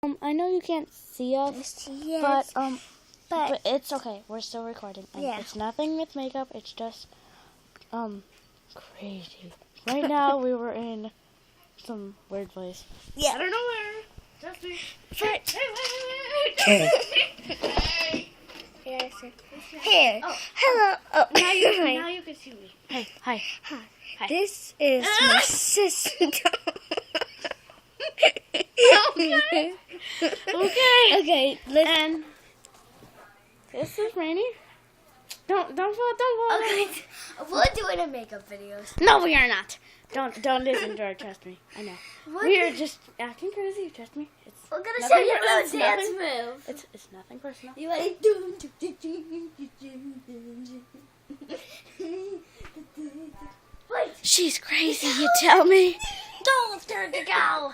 I know you can't see us, Yes, but it's okay. We're still recording. And Yeah. It's nothing with makeup. It's just, crazy. Right now, we were in some weird place. yeah. I don't know where. Just me. Here. Oh. Hello. Oh, Now you can see me. Hey, hi. Hi. This is my sister. Okay. Okay. Okay. And this is Rainy. Don't fall. Okay. We're doing a makeup videos. No, we are not. Don't listen to her. Trust me. I know. What? We are just acting crazy. Trust me. It's We're gonna nothing show you a it's little dance nothing- move. It's nothing personal. You ready? Wait. She's crazy. You tell me. Don't turn to go.